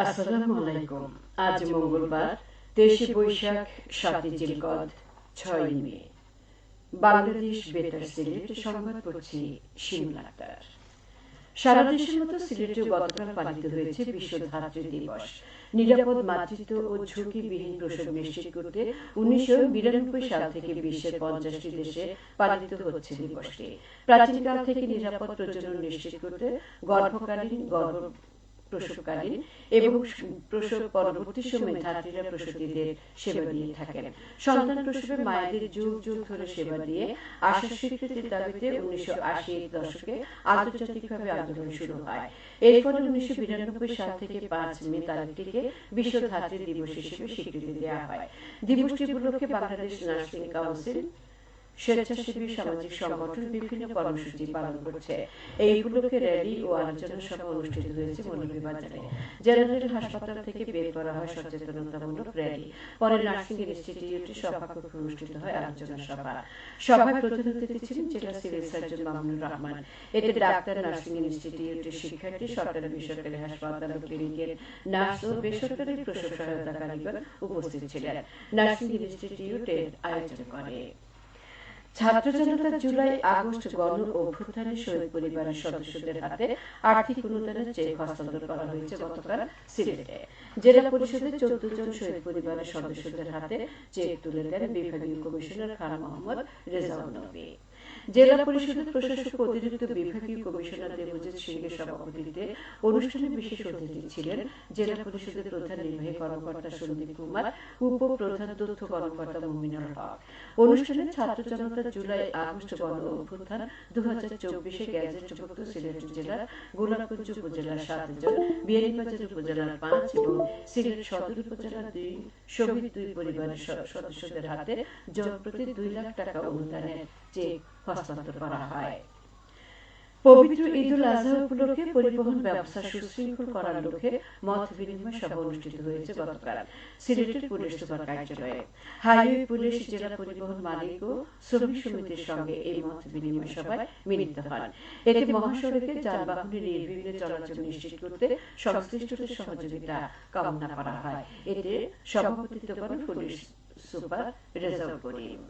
আসসালামু আলাইকুম। আজ মঙ্গলবার 23 বৈশাখ 7 জিলকদ 6 মে। বাংলাদেশ বেতার সিলেট সংবাদ পড়ছি শিমুল আক্তার। সারা দেশের মতো সিলেটেও গতকাল পালিত হয়েছে বিশ্ব ধাত্রী দিবস। নিরাপদ মাতৃত্ব ও ঝুঁকিবিহীন প্রসব নিশ্চিত করতে 1992 সাল থেকে বিশ্বের 50টি দেশে পালিত হচ্ছে দিবসটি। প্রাচীনকাল থেকে নিরাপদ প্রজনন নিশ্চিত করতে গর্ভকালীন, প্রসবকালীন এবং প্রসব পরবর্তী সময়ে ধাত্রীরা প্রসূতিদের সেবা দিয়ে থাকেন। সন্তান প্রসবে মায়েদের যুগ যুগ ধরে সেবা দিয়ে আশা স্বীকৃতির দাবিতে 1980-এর দশকে আন্তর্জাতিকভাবে আন্দোলন শুরু হয়। এর ফলে 1992 সাল থেকে 5 মে তারিখটিকে বিশ্ব ধাত্রী দিবস হিসেবে স্বীকৃতি দেওয়া হয়। দিবসটি উপলক্ষে বাংলাদেশ নার্সিং কাউন্সিল, স্বেচ্ছাসেবী সামাজিক সংগঠন বিভিন্ন কর্মসূচি পালন করছে। এই উপলক্ষে র্যালি ও আলোচনা সভা অনুষ্ঠিত হয়েছে মৌলভীবাজারে। জেনারেল হাসপাতাল থেকে বের করা হয় সচেতনতামূলক র্যালি। পরে নার্সিং ইনস্টিটিউটে সভাকক্ষে অনুষ্ঠিত হয় আলোচনা সভা। সভায় প্রধান অতিথি ছিলেন জেলা সিভিল সার্জন মামুনুর রহমান। এতে ডাক্তার, নার্সিং ইনস্টিটিউটের শিক্ষার্থী, সরকারি বেসরকারি হাসপাতাল ও ক্লিনিকের নার্স ও বেসরকারি প্রসব সহায়তাকারীগণ উপস্থিত ছিলেন। নার্সিং ইনস্টিটিউটের আয়োজন করে। ছাত্র জনতা জুলাই আগস্ট গণ অভ্যুত্থানে শহীদ পরিবারের সদস্যদের হাতে আর্থিক অনুদানের চেক হস্তান্তর করা হয়েছে গতকাল সিলেটে। জেলা পরিষদের 14 জন শহীদ পরিবারের সদস্যদের হাতে চেক তুলে দেন বিভাগীয় কমিশনার খান মোহাম্মদ রেজাউল নবী। জেলা পরিষদের প্রশাসক অতিরিক্ত বিভাগীয় কমিশনার দেবজিৎ সিংহের সভাপতিত্বে অনুষ্ঠানে বিশেষ অতিথি ছিলেন জেলা পরিষদের প্রধান নির্বাহী কর্মকর্তা সন্দীপ কুমার, উপপ্রধান তথ্য কর্মকর্তা মুমিনুল হক। অনুষ্ঠানে ছাত্র জনতা জুলাই আগস্ট গণ অভ্যুত্থান 2024 গ্যাজেটভুক্ত সিলেট জেলার গোলাপগঞ্জ উপজেলার 7 জন, বিয়ানীবাজার উপজেলার 5 এবং সিলেট সদর উপজেলার 2 শহীদ 2 পরিবারের সদস্যদের হাতে জনপ্রতি 2 লাখ টাকা অনুদানের চেক হস্তান্তর করা হয়। পবিত্র ঈদুল আজহা উপলক্ষে পরিবহন ব্যবস্থা সুশৃঙ্খল করার লক্ষ্যে মত বিনিময় সভা অনুষ্ঠিত হয়েছে গতকাল সিলেটের পুলিশ সুপার কার্যালয়ে। হাইওয়ে পুলিশ, জেলা পরিবহন মালিক ও শ্রমিক সমিতির সঙ্গে এই মত বিনিময় সভায় মিলিত হন। এতে মহাসড়কে যানবাহনের নির্বিঘ্নে চলাচল নিশ্চিত করতে সংশ্লিষ্টদের সহযোগিতা কামনা করা হয়। এতে সভাপতিত্ব করেন পুলিশ সুপার রেজাউল করিম।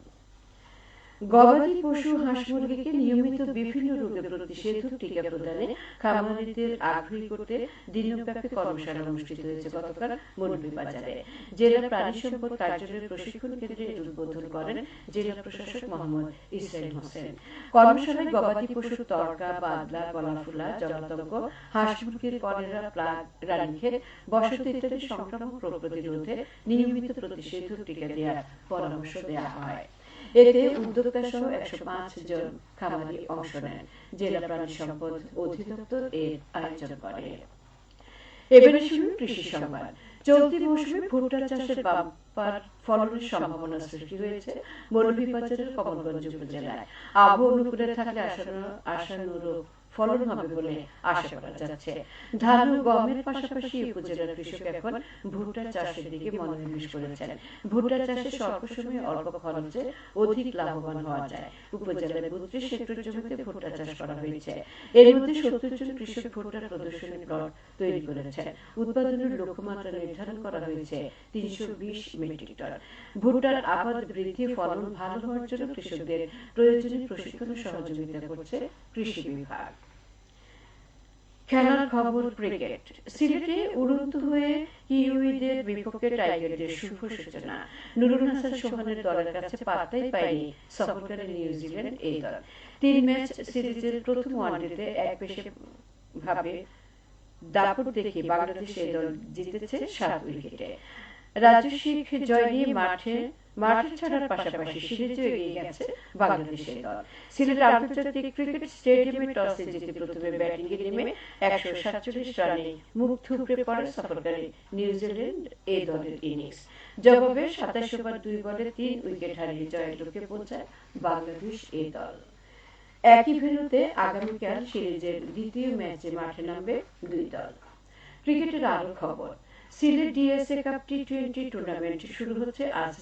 গবাদি পশু, হাঁস মুরগিকে নিয়মিত বিভিন্ন রোগের প্রতিষেধক টিকা প্রদানে খামারিদের আগ্রহী করতে দিনব্যাপী কর্মশালা অনুষ্ঠিত হয়েছে গতকাল মৌলভীবাজারে। জেলা প্রাণী সম্পদ কার্যালয়ের প্রশিক্ষণ কেন্দ্রে উদ্বোধন করেন জেলা প্রশাসক মোহাম্মদ ইসরাইল হোসেন। কর্মশালায় গবাদি পশুর তরকা, বাদলা, গলাফুলা, জলাতঙ্ক, হাঁস মুরগির কলেরা, প্লাগ, রানীক্ষেত, বসতি ইত্যাদি সংক্রামক রোগ প্রতিরোধে নিয়মিত প্রতিষেধক টিকা দেওয়ার পরামর্শ দেওয়া হয়। এতে উদ্যোক্তা সহ 105 জন খামারি অংশ নেন। জেলা প্রাণী সম্পদ অধিদপ্তর এর আয়োজন করে। এবারে শুনুন কৃষি সংবাদ। চলতি মৌসুমে ভুট্টা চাষের বাম্পার ফলনের সম্ভাবনা সৃষ্টি হয়েছে মৌলভীবাজারের কমলগঞ্জ উপজেলায়। আবহাওয়া অনুকূলে থাকলে আশানুরূপ ফলন হবে বলে আশা করা যাচ্ছে। ধান ও গমের পাশাপাশি উপজেলার কৃষক এখন ভুট্টা চাষের দিকে মনোনিবেশ করেছেন। ভুট্টা চাষে স্বল্প সময়ে অল্প খরচে অধিক লাভবান হওয়া যায়। উপজেলায় 32 হেক্টর জমিতে ভুট্টা চাষ করা হয়েছে। এর মধ্যে 70 জন কৃষক ভুট্টার প্রদর্শনী প্লট তৈরি করেছেন। উৎপাদনের লক্ষ্যমাত্রা নির্ধারণ করা হয়েছে 320 মেট্রিক টন। ভুট্টার আবাদ বৃদ্ধি, ফলন ভালো হওয়ার জন্য কৃষকদের প্রয়োজনীয় প্রশিক্ষণ ও সহযোগিতা করছে কৃষি বিভাগ। খেলার খবর। ক্রিকেট। সিলেটে উড়ন্ত হয়ে কিউইদের বিপক্ষে টাইগারদের শুভ সূচনা। নুরুল হাসান সোহানের দলের কাছে পাত্তাই পায়নি সফরকারী নিউজিল্যান্ড এই দল। 3 ম্যাচ সিরিজের প্রথম ওয়ানডেতে একপেশে ভাবে দাপট দেখিয়ে বাংলাদেশ এই দল জিতেছে 7 উইকেটে। রাজস্বিক জয় নিয়ে মাঠে ছাড়ার পাশাপাশি সিরিজে এগিয়ে গেছে বাংলাদেশের দল। সিলেট আন্তর্জাতিক ক্রিকেট স্টেডিয়ামে টসে জিতে প্রথমে ব্যাটিংয়ে নেমে 147 রানে মুখ থুবড়ে পড়ে সফরকারী নিউজিল্যান্ড এই দলের ইনিংস। জবাবে 27 ওভার 2 বলে 3 উইকেট হারিয়ে জয়ের লক্ষ্যে পৌঁছায় বাংলাদেশ এই দল। একই ভেন্যুতে আগামীকাল সিরিজের দ্বিতীয় ম্যাচে মাঠে নামবে 2 দল। ক্রিকেটের আরো খবর। সিলেট ডিএসএ কাপ টি-20 টুর্নামেন্ট শুরু হচ্ছে আজ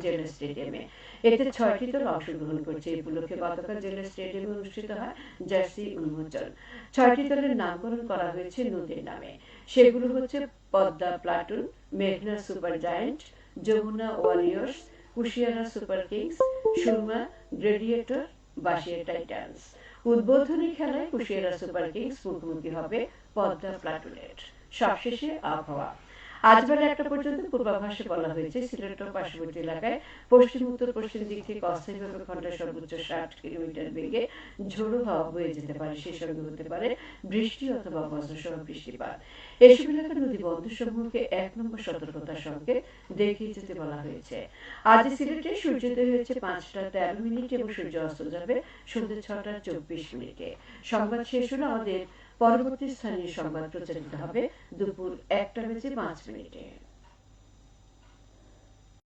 জেলা স্টেডিয়ামে। এতে 6টি দল অংশগ্রহণ করছে। এই উপলক্ষে গতকাল জেলা স্টেডিয়ামে অনুষ্ঠিত হয় জার্সি উন্মোচন। 6টি দলের নামকরণ করা হয়েছে নদীর নামে। সেগুলো হচ্ছে পদ্মা প্লাটুন, মেঘনা Super Giant, Jamuna Warriors, Kushiara Super Kings, Surma Gladiator, Banshia Titans. উদ্বোধনী খেলায় কুশিয়ারা সুপার কিংস মুখোমুখি হবে পদ্মা প্লাটুনের। সবশেষে আবহাওয়া। আজ বেলা 1টা পর্যন্ত পূর্বাভাসে বলা হয়েছে সিলেট ও পার্শ্ববর্তী এলাকায় পশ্চিম উত্তর পশ্চিম দিক থেকে অস্থায়ীভাবে ঘন্টায় সর্বোচ্চ 60 কিলোমিটার বেগে ঝোড়ো হাওয়া বয়ে যেতে পারে। সেই সঙ্গে হতে পারে বৃষ্টি অথবা বজ্রসহ বৃষ্টিপাত। এসব এলাকার নদী বন্দরসমূহকে 1 নম্বর সতর্কতার সঙ্গে দেখিয়ে যেতে বলা হয়েছে। আজ সিলেটে সূর্যোদয় হয়েছে 5টা 13 মিনিট এবং সূর্য অস্ত যাবে সন্ধ্যে 6টা 24 মিনিটে। সংবাদ শেষ হলো। আমাদের পরবর্তী স্থানীয় সংবাদ প্রচারিত হবে দুপুর 1টা বেজে 5 মিনিটে।